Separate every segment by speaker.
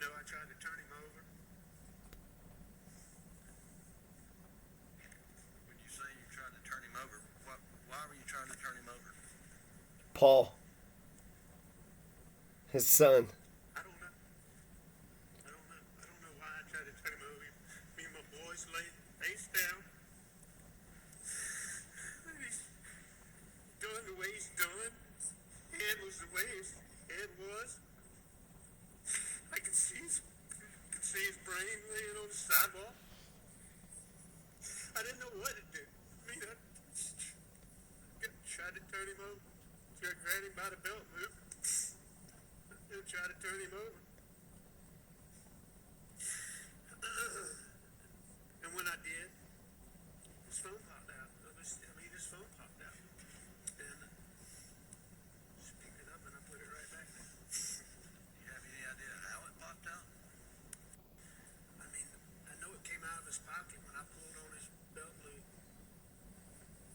Speaker 1: though I tried to turn him over.
Speaker 2: When you say you tried to turn him over, why were you trying to turn him over?
Speaker 3: Paul. His son.
Speaker 1: I don't know. I don't know why I tried to turn him over. Me and my boys laid face down. And he's done the way he's done. His head was the way his head was. I could see his brain laying on the sidewalk. I didn't know what to do. I mean, I tried to turn him over. Tried to grab him by the belt loop. And tried to turn him over. And when I did, his phone popped out. His phone popped out. And just picked it up and I put it right back there.
Speaker 2: Do you have any idea how it popped out?
Speaker 1: I mean, I know it came out of his pocket when I pulled on his belt loop.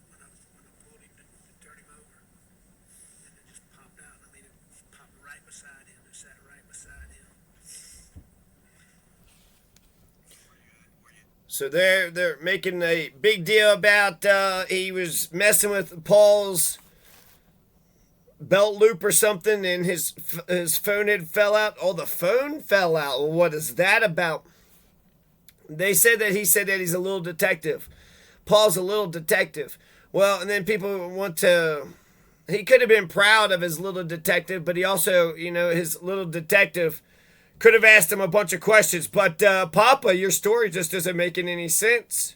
Speaker 1: When I pulled him to turn him over. And it just popped out. I mean, it popped right beside him. It sat right beside him.
Speaker 3: So they're making a big deal about he was messing with Paul's belt loop or something, and his phone had fell out. Oh, the phone fell out. Well, what is that about? They said that he said that he's a little detective. Paul's a little detective. Well, and then people want to. He could have been proud of his little detective, but he also, his little detective could have asked him a bunch of questions. But, Papa, your story just isn't making any sense.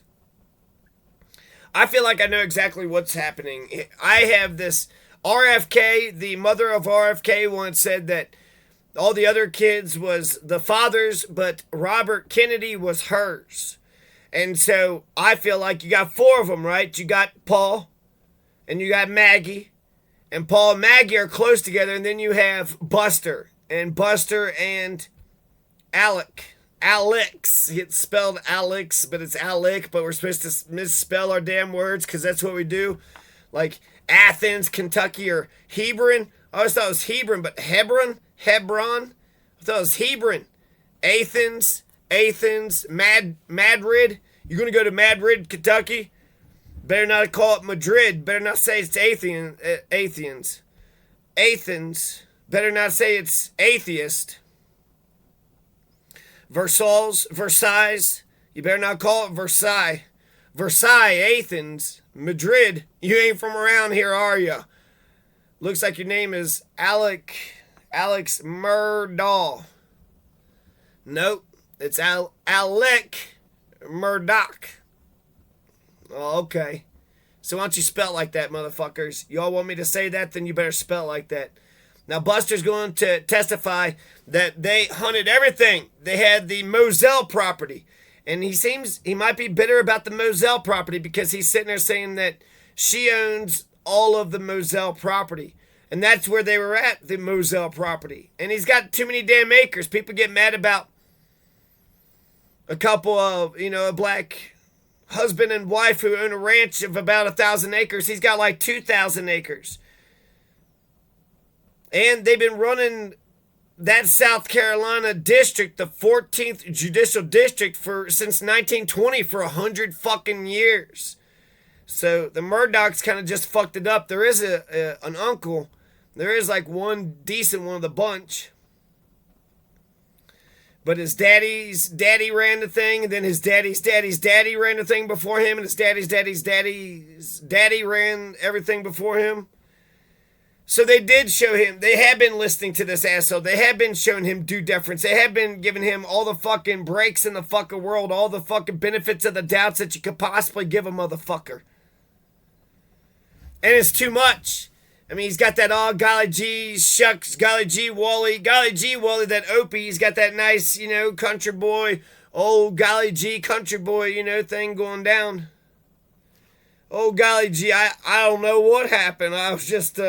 Speaker 3: I feel like I know exactly what's happening. I have this RFK, the mother of RFK, once said that all the other kids was the father's, but Robert Kennedy was hers. And so I feel like you got four of them, right? You got Paul, and you got Maggie, and Paul and Maggie are close together, and then you have Buster and Alex. It's spelled Alex, but it's Alec, but we're supposed to misspell our damn words because that's what we do. Like Athens, Kentucky, or Hebron. I always thought it was Hebron, but Hebron. I thought it was Hebron. Athens, Madrid. You're going to go to Madrid, Kentucky? Better not call it Madrid. Better not say it's Athens. Better not say it's atheist. Versailles. You better not call it Versailles. Athens, Madrid. You ain't from around here, are you? Looks like your name is Alex Murdaugh. Nope, it's Alec Murdaugh. Oh, okay. So why don't you spell it like that, motherfuckers? Y'all want me to say that? Then you better spell it like that. Now, Buster's going to testify that they hunted everything. They had the Moselle property. And he might be bitter about the Moselle property because he's sitting there saying that she owns all of the Moselle property. And that's where they were at, the Moselle property. And he's got too many damn acres. People get mad about a couple of, a black husband and wife who own a ranch of about 1,000 acres. He's got like 2,000 acres. And they've been running that South Carolina district, the 14th Judicial District, since 1920 for 100 fucking years. So the Murdaughs kind of just fucked it up. There is an uncle. There is like one decent one of the bunch. But his daddy's daddy ran the thing, and then his daddy's daddy ran the thing before him, and his daddy's daddy ran everything before him. So they did show him, they have been listening to this asshole. They have been showing him due deference. They have been giving him all the fucking breaks in the fucking world, all the fucking benefits of the doubts that you could possibly give a motherfucker. And it's too much. I mean, he's got that all golly gee, shucks, golly gee, Wally, that Opie. He's got that nice, country boy, old golly gee, country boy, thing going down. Oh, golly gee, I don't know what happened. I was just,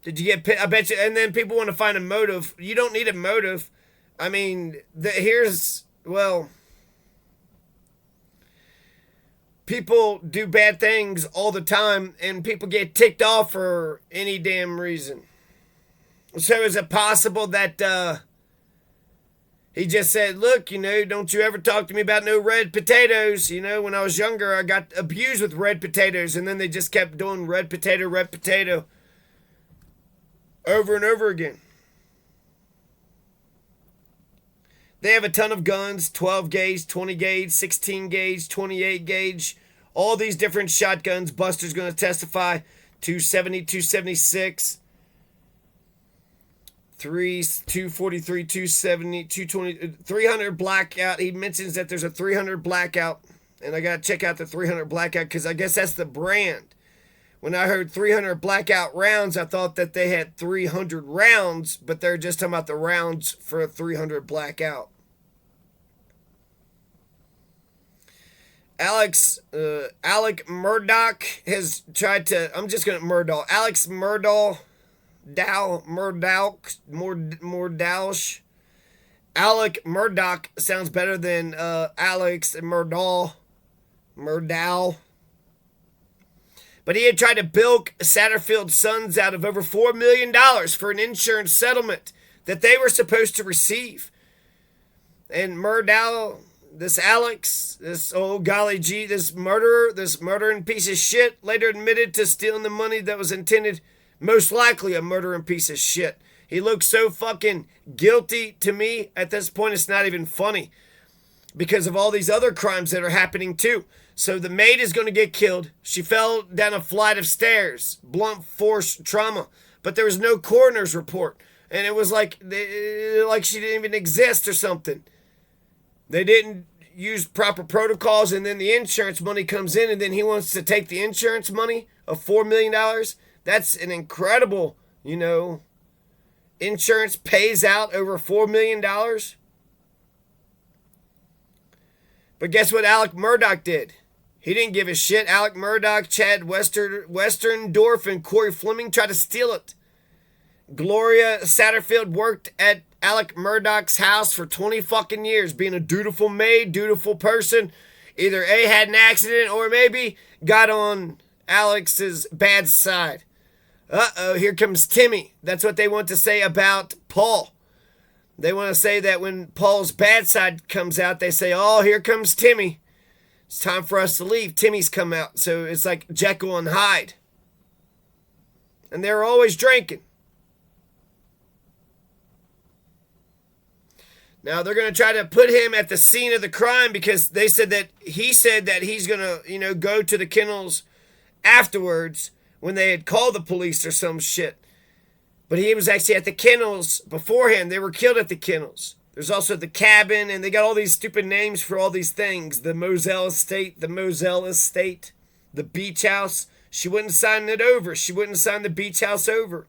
Speaker 3: did you get pissed? I bet you. And then people want to find a motive. You don't need a motive. I mean, people do bad things all the time, and people get ticked off for any damn reason. So is it possible that He just said, look, don't you ever talk to me about no red potatoes. When I was younger, I got abused with red potatoes, and then they just kept doing red potato, over and over again. They have a ton of guns, 12 gauge, 20 gauge, 16 gauge, 28 gauge, all these different shotguns. Buster's going to testify. 270, 276, 243, 270, 220, 300 blackout. He mentions that there's a 300 blackout, and I got to check out the 300 blackout because I guess that's the brand. When I heard 300 blackout rounds, I thought that they had 300 rounds, but they're just talking about the rounds for a 300 blackout. Alec Murdaugh has tried to. I'm just gonna Murdaugh. Alex Murdaugh, Murdaugh. Alec Murdaugh sounds better than Alex Murdaugh. But he had tried to bilk Satterfield's sons out of over $4 million for an insurance settlement that they were supposed to receive. And Murdaugh, this Alex, this old golly gee, this murdering piece of shit, later admitted to stealing the money that was intended, most likely a murdering piece of shit. He looks so fucking guilty to me at this point, it's not even funny. Because of all these other crimes that are happening too. So the maid is going to get killed. She fell down a flight of stairs, blunt force trauma. But there was no coroner's report. And it was like she didn't even exist or something. They didn't use proper protocols, and then the insurance money comes in, and then he wants to take the insurance money of $4 million. That's an incredible, insurance pays out over $4 million. But guess what Alec Murdaugh did? He didn't give a shit. Alec Murdaugh, Chad Westerndorf, and Corey Fleming tried to steal it. Gloria Satterfield worked at Alec Murdaugh's house for 20 fucking years, being a dutiful maid, dutiful person. Either A, had an accident, or maybe got on Alex's bad side. Uh-oh, here comes Timmy. That's what they want to say about Paul. They want to say that when Paul's bad side comes out, they say, oh, here comes Timmy. It's time for us to leave. Timmy's come out. So it's like Jekyll and Hyde. And they're always drinking. Now they're going to try to put him at the scene of the crime because he said that he's going to, go to the kennels afterwards when they had called the police or some shit. But he was actually at the kennels beforehand. They were killed at the kennels. There's also the cabin, and they got all these stupid names for all these things. The Moselle Estate, the beach house. She wouldn't sign it over. She wouldn't sign the beach house over.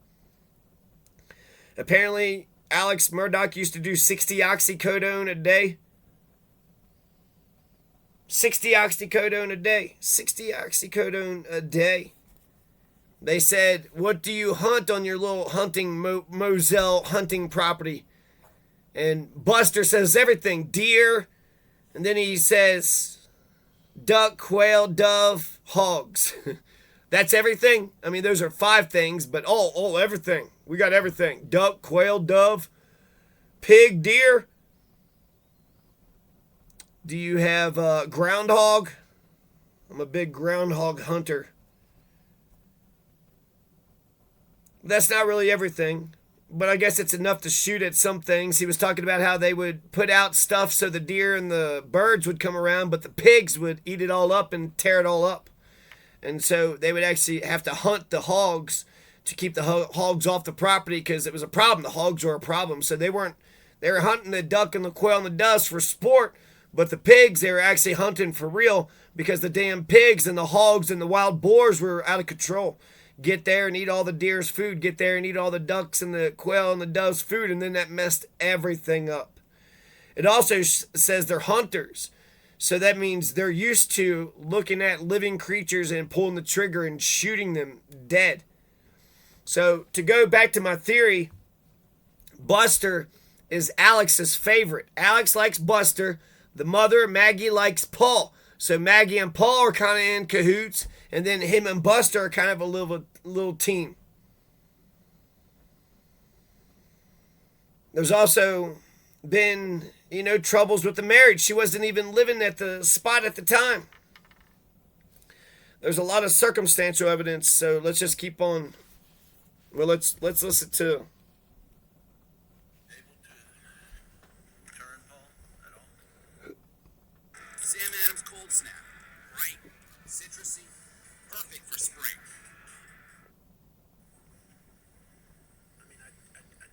Speaker 3: Apparently, Alex Murdaugh used to do 60 oxycodone a day. 60 oxycodone a day. 60 oxycodone a day. They said, what do you hunt on your little hunting Moselle hunting property? And Buster says everything. Deer. And then he says duck, quail, dove, hogs. That's everything. I mean, those are 5 things, but everything. We got everything. Duck, quail, dove, pig, deer. Do you have groundhog? I'm a big groundhog hunter. That's not really everything, but I guess it's enough to shoot at some things. He was talking about how they would put out stuff so the deer and the birds would come around, but the pigs would eat it all up and tear it all up. And so they would actually have to hunt the hogs to keep the hogs off the property because it was a problem. The hogs were a problem. So they were hunting the duck and the quail and the doves for sport, but the pigs, they were actually hunting for real because the damn pigs and the hogs and the wild boars were out of control. Get there and eat all the deer's food. Get there and eat all the ducks and the quail and the dove's food. And then that messed everything up. It also says they're hunters. So that means they're used to looking at living creatures and pulling the trigger and shooting them dead. So to go back to my theory, Buster is Alex's favorite. Alex likes Buster. The mother, Maggie, likes Paul. So Maggie and Paul are kind of in cahoots. And then him and Buster are kind of a little team. There's also been, troubles with the marriage. She wasn't even living at the spot at the time. There's a lot of circumstantial evidence, so let's just keep on. Well, let's listen to.
Speaker 2: Able to turn Paul at all?
Speaker 4: Sam Adams Cold Snap. Right. Citrusy. Perfect for spring.
Speaker 1: I mean, I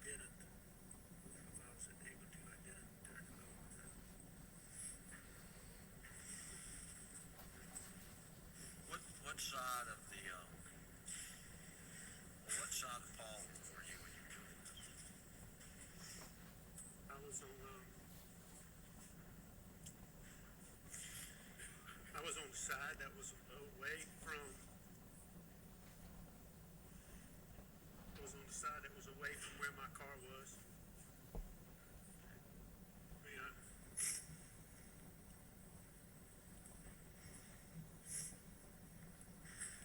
Speaker 1: didn't. If I was able to, I didn't turn him over.
Speaker 2: What side of the what side of Paul were you when you were doing this?
Speaker 1: I was on the side that was away from. I was on the side that was away from where my car was. Yeah.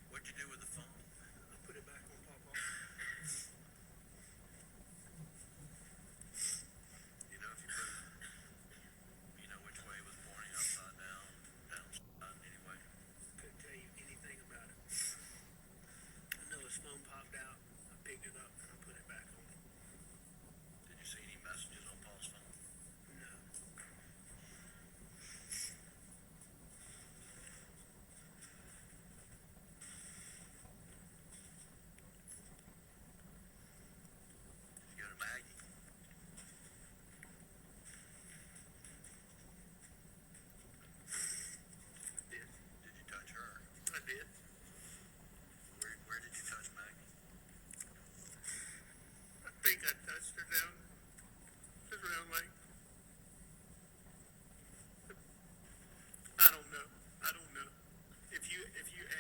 Speaker 2: What'd you do with the phone?
Speaker 1: I put it back on Papa.
Speaker 2: You know if you put you know which way it was pointing, upside down, downside, anyway.
Speaker 1: Couldn't tell you anything about it. I know his phone popped out. I picked it up and I put it back on.
Speaker 2: Did you see any messages on Paul's phone?
Speaker 1: No.
Speaker 2: Did you go to Maggie?
Speaker 1: Did.
Speaker 2: Did you touch her?
Speaker 1: I did.
Speaker 2: Where did you touch Maggie?
Speaker 1: I think I touched her down just around like. I don't know. If you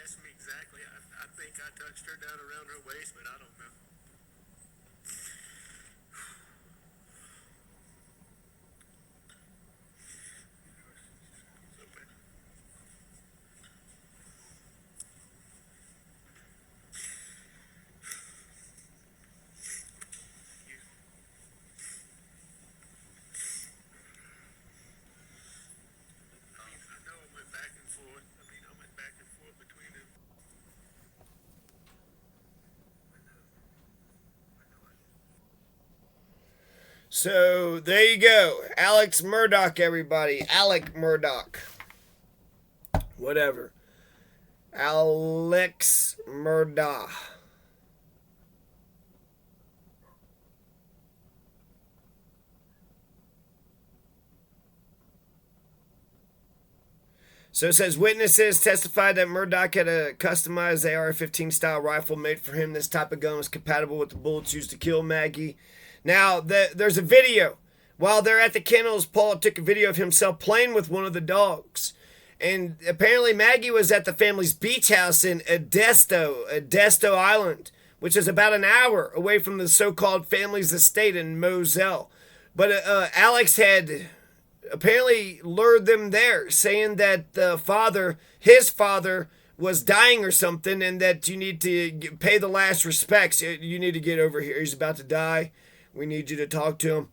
Speaker 1: ask me exactly, I think I touched her down around her waist, but I don't know. So bad. You. I know I went back and forth. I went back and forth between them.
Speaker 3: So there you go. Alex Murdaugh, everybody. Alec Murdaugh. Whatever. Alex Murdaugh. So it says witnesses testified that Murdaugh had a customized AR-15 style rifle made for him. This type of gun was compatible with the bullets used to kill Maggie. Now, there's a video. While they're at the kennels, Paul took a video of himself playing with one of the dogs. And apparently Maggie was at the family's beach house in Edisto Island, which is about an hour away from the so-called family's estate in Moselle. But Alex had apparently lured them there, saying that his father, was dying or something, and that you need to pay the last respects. You need to get over here. He's about to die. We need you to talk to him.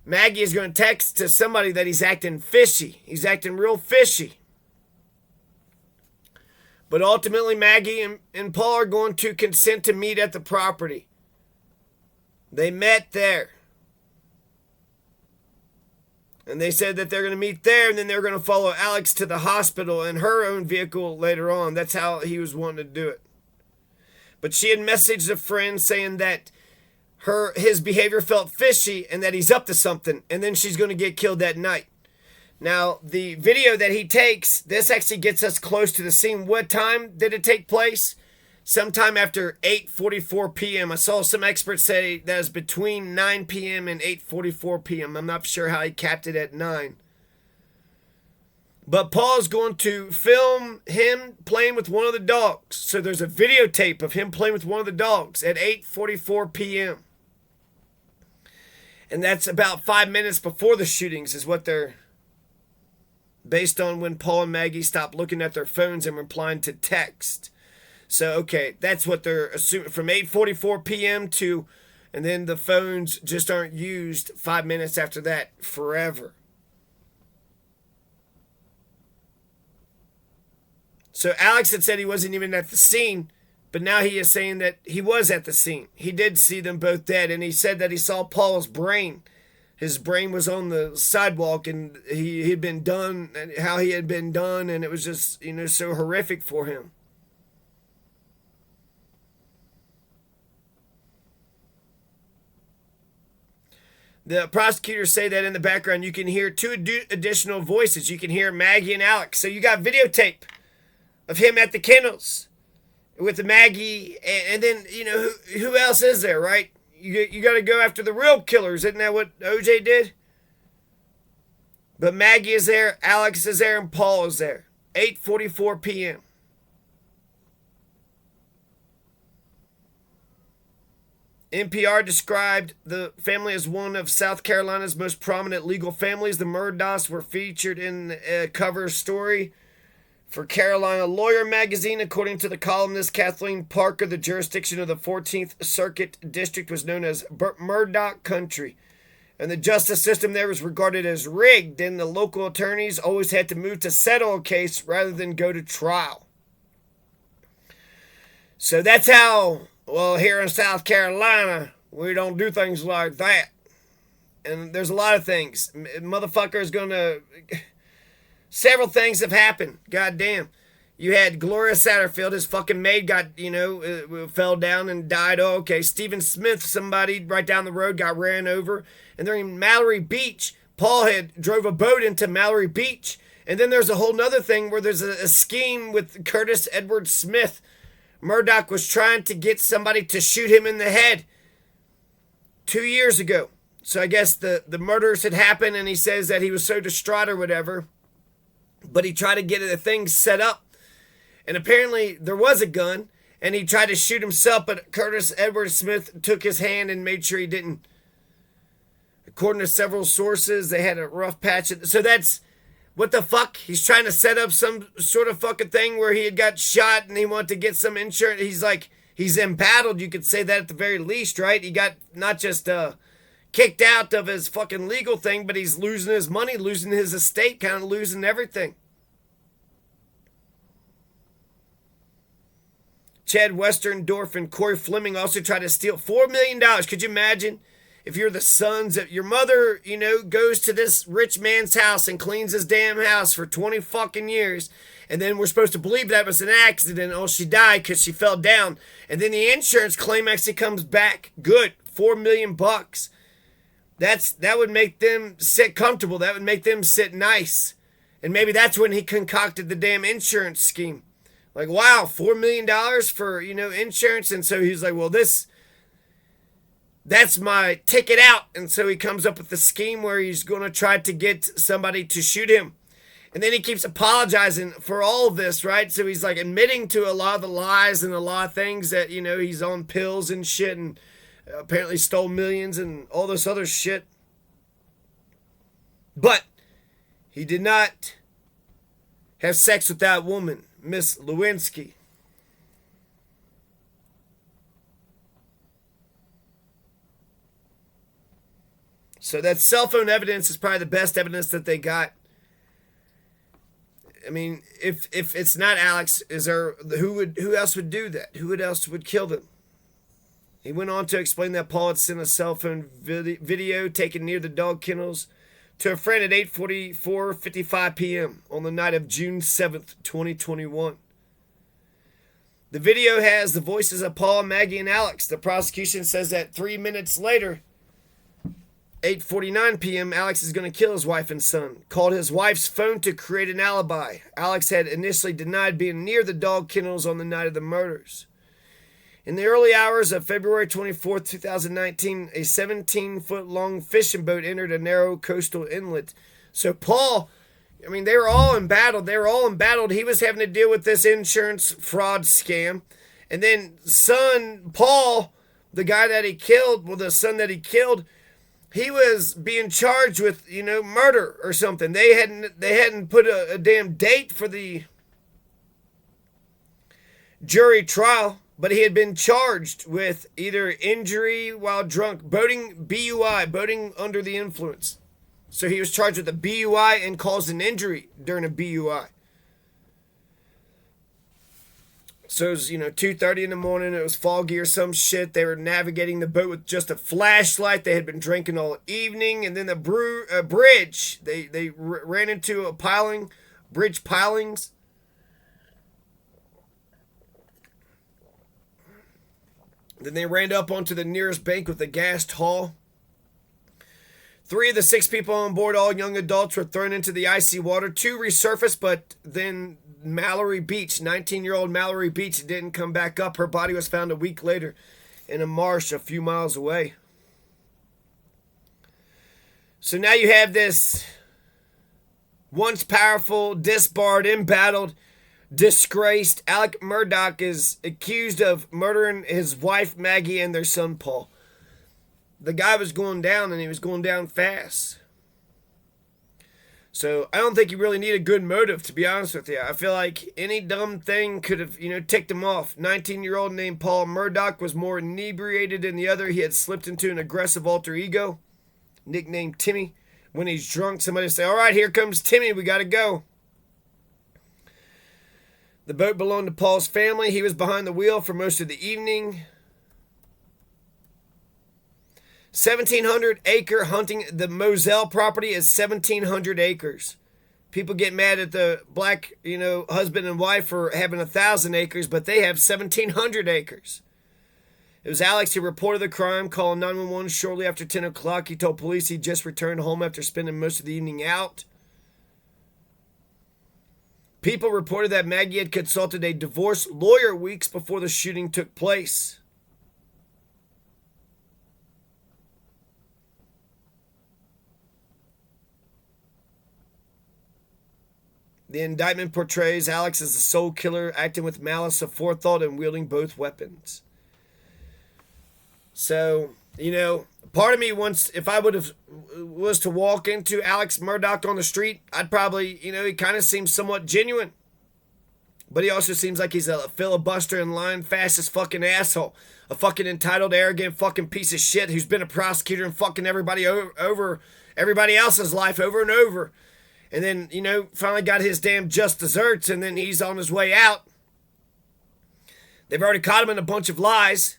Speaker 3: Maggie is going to text to somebody that he's acting fishy. He's acting real fishy. But ultimately, Maggie and Paul are going to consent to meet at the property. They met there. And they said that they're going to meet there, and then they're going to follow Alex to the hospital in her own vehicle later on. That's how he was wanting to do it. But she had messaged a friend saying that his behavior felt fishy and that he's up to something, and then she's going to get killed that night. Now, the video that he takes, this actually gets us close to the scene. What time did it take place? Sometime after 8:44 p.m. I saw some experts say that is between 9 p.m. and 8:44 p.m. I'm not sure how he capped it at 9. But Paul's going to film him playing with one of the dogs. So there's a videotape of him playing with one of the dogs at 8:44 p.m. And that's about 5 minutes before the shootings is what they're based on, when Paul and Maggie stopped looking at their phones and replying to text. So, okay, that's what they're assuming. From 8:44 p.m. to And then the phones just aren't used 5 minutes after that forever. So Alex had said he wasn't even at the scene, but now he is saying that he was at the scene. He did see them both dead, and he said that he saw Paul's brain. His brain was on the sidewalk, and he'd been done, and how he had been done, and it was just, so horrific for him. The prosecutors say that in the background you can hear two additional voices. You can hear Maggie and Alex. So you got videotape of him at the kennels with Maggie, and then, who else is there, right? You got to go after the real killers. Isn't that what OJ did? But Maggie is there, Alex is there, and Paul is there. 8:44 p.m. NPR described the family as one of South Carolina's most prominent legal families. The Murdaughs were featured in a cover story for Carolina Lawyer magazine. According to the columnist Kathleen Parker, the jurisdiction of the 14th Circuit District was known as Murdaugh Country, and the justice system there was regarded as rigged, and the local attorneys always had to move to settle a case rather than go to trial. So that's how, well, here in South Carolina, we don't do things like that. And there's a lot of things. Motherfucker is going to... Several things have happened. Goddamn. You had Gloria Satterfield, his fucking maid got, fell down and died. Oh, okay. Stephen Smith, somebody right down the road, got ran over. And they're in Mallory Beach. Paul had drove a boat into Mallory Beach. And then there's a whole nother thing where there's a scheme with Curtis Edward Smith. Murdaugh was trying to get somebody to shoot him in the head 2 years ago. So I guess the murders had happened, and he says that he was so distraught or whatever. But he tried to get the thing set up. And apparently there was a gun. And he tried to shoot himself. But Curtis Edward Smith took his hand and made sure he didn't. According to several sources, they had a rough patch. So that's... What the fuck? He's trying to set up some sort of fucking thing where he had got shot and he wanted to get some insurance. He's embattled. You could say that at the very least, right? He got not just... kicked out of his fucking legal thing, but he's losing his money, losing his estate, kind of losing everything. Chad Westerndorf and Corey Fleming also tried to steal $4 million. Could you imagine if you're the sons of your mother, goes to this rich man's house and cleans his damn house for 20 fucking years, and then we're supposed to believe that was an accident. Oh, she died because she fell down. And then the insurance claim actually comes back. Good. $4 million. That would make them sit comfortable. That would make them sit nice. And maybe that's when he concocted the damn insurance scheme. Like, wow, $4 million for, insurance. And so he's like, well, that's my ticket out. And so he comes up with the scheme where he's going to try to get somebody to shoot him. And then he keeps apologizing for all of this, right? So he's like admitting to a lot of the lies and a lot of things that, he's on pills and shit and apparently stole millions and all this other shit. But he did not have sex with that woman, Miss Lewinsky. So that cell phone evidence is probably the best evidence that they got. I mean, if it's not Alex, who else would do that? Who else would kill them? He went on to explain that Paul had sent a cell phone video taken near the dog kennels to a friend at 8:55 p.m. on the night of June 7th, 2021. The video has the voices of Paul, Maggie, and Alex. The prosecution says that 3 minutes later, 8:49 p.m., Alex is going to kill his wife and son. Called his wife's phone to create an alibi. Alex had initially denied being near the dog kennels on the night of the murders. In the early hours of February 24, 2019, a 17-foot-long fishing boat entered a narrow coastal inlet. So Paul, they were all embattled. He was having to deal with this insurance fraud scam. And then son, Paul, the guy that he killed, the son that he killed, he was being charged with, murder or something. They hadn't put a damn date for the jury trial. but he had been charged with either injury while drunk, boating, BUI, boating under the influence. So he was charged with a BUI and caused an injury during a BUI. So it was, 2:30 in the morning. It was foggy or some shit. They were navigating the boat with just a flashlight. They had been drinking all evening. And then the bridge, they ran into a bridge pilings. Then they ran up onto the nearest bank with a gassed hull. 3 of the 6 people on board, all young adults, were thrown into the icy water. 2 resurfaced, but then Mallory Beach, 19-year-old Mallory Beach, didn't come back up. Her body was found a week later in a marsh a few miles away. So now you have this once powerful, disbarred, embattled, disgraced Alec Murdaugh is accused of murdering his wife Maggie and their son Paul. The guy was going down, and he was going down fast. So I don't think you really need a good motive, to be honest with you. I feel like any dumb thing could have, ticked him off. 19-year-old named Paul Murdaugh was more inebriated than the other. He had slipped into an aggressive alter ego, nicknamed Timmy. When he's drunk, somebody say, "All right, here comes Timmy. We got to go." The boat belonged to Paul's family. He was behind the wheel for most of the evening. 1,700-acre hunting. The Moselle property is 1,700 acres. People get mad at the black, husband and wife for having 1,000 acres, but they have 1,700 acres. It was Alex who reported the crime, calling 911 shortly after 10 o'clock. He told police he just returned home after spending most of the evening out. People reported that Maggie had consulted a divorce lawyer weeks before the shooting took place. The indictment portrays Alex as a soul killer, acting with malice aforethought and wielding both weapons. So, part of me wants, if I was to walk into Alex Murdaugh on the street, I'd probably, he kind of seems somewhat genuine. But he also seems like he's a filibuster and lying fast as fucking asshole. A fucking entitled, arrogant fucking piece of shit who's been a prosecutor and fucking everybody over everybody else's life over and over. And then, finally got his damn just desserts, and then he's on his way out. They've already caught him in a bunch of lies.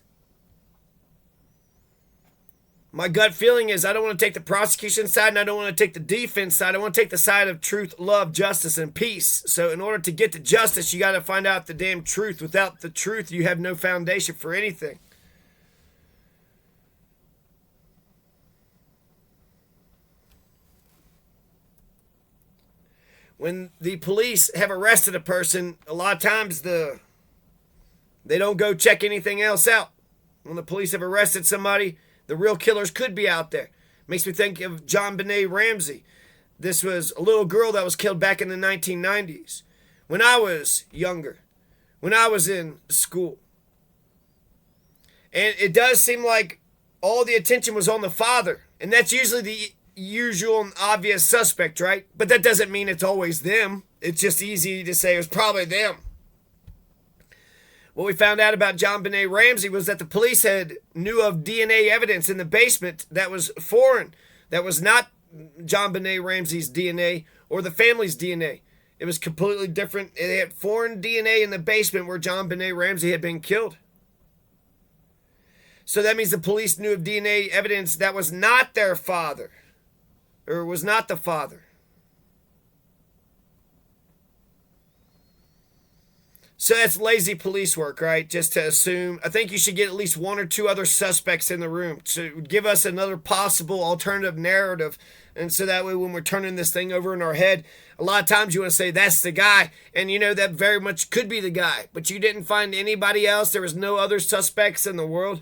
Speaker 3: My gut feeling is I don't want to take the prosecution side, and I don't want to take the defense side. I want to take the side of truth, love, justice, and peace. So in order to get to justice, you got to find out the damn truth. Without the truth, you have no foundation for anything. When the police have arrested a person, a lot of times they don't go check anything else out. When the police have arrested somebody, the real killers could be out there. Makes me think of JonBenet Ramsey. This was a little girl that was killed back in the 1990s. When I was younger, when I was in school. And it does seem like all the attention was on the father. And that's usually the usual and obvious suspect, right? But that doesn't mean it's always them. It's just easy to say it was probably them. What we found out about JonBenet Ramsey was that the police knew of DNA evidence in the basement that was foreign. That was not JonBenet Ramsey's DNA or the family's DNA. It was completely different. They had foreign DNA in the basement where JonBenet Ramsey had been killed. So that means the police knew of DNA evidence that was not their father. Or was not the father. So that's lazy police work, right? Just to assume. I think you should get at least 1 or 2 other suspects in the room to give us another possible alternative narrative. And so that way when we're turning this thing over in our head, a lot of times you want to say that's the guy. And that very much could be the guy. But you didn't find anybody else. There was no other suspects in the world.